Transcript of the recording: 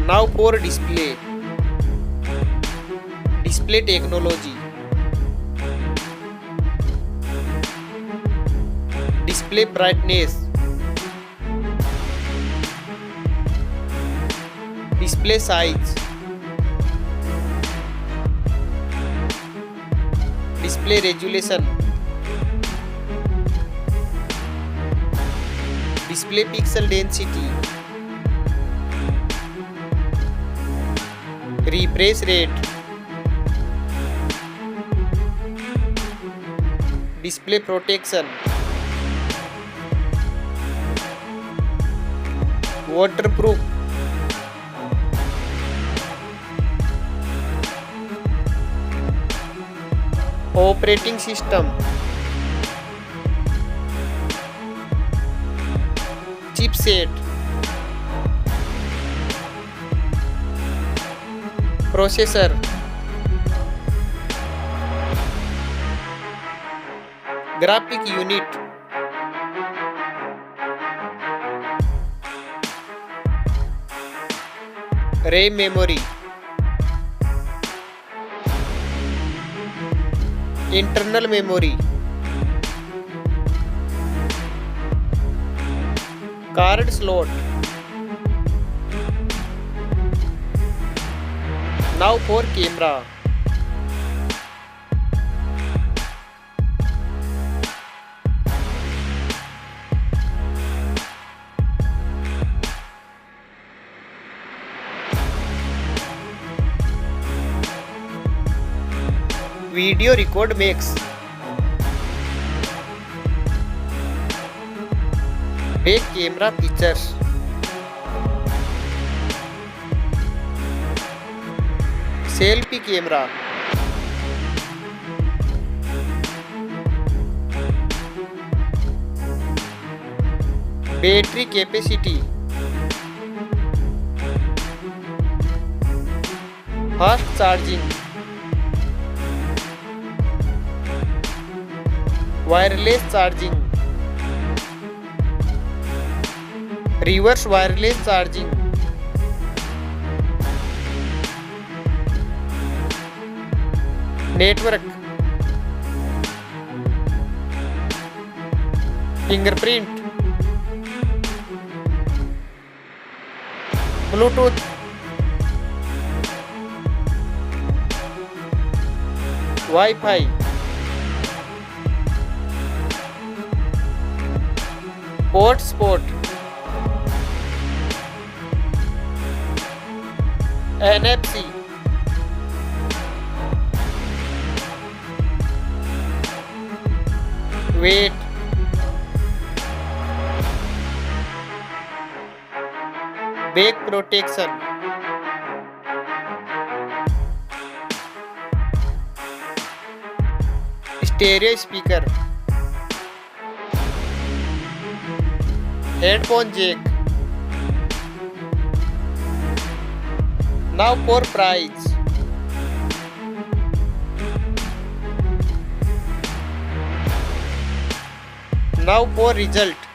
Now for display. Display technology. Display brightness. Display size. Display resolution. Display pixel density. Refresh rate. Display protection. Waterproof. Operating system. Chipset. Processor. Graphic unit. RAM memory. Internal memory. Card slot. Now for camera. Video record mix. Back camera features. Selfie camera. Battery capacity. Fast charging. Wireless charging. Reverse wireless charging. Network. Fingerprint. Bluetooth. Wi-Fi. Hotspot. NFC. Weight. Back protection. Stereo speaker. Headphone jack. Now for price. Now for result.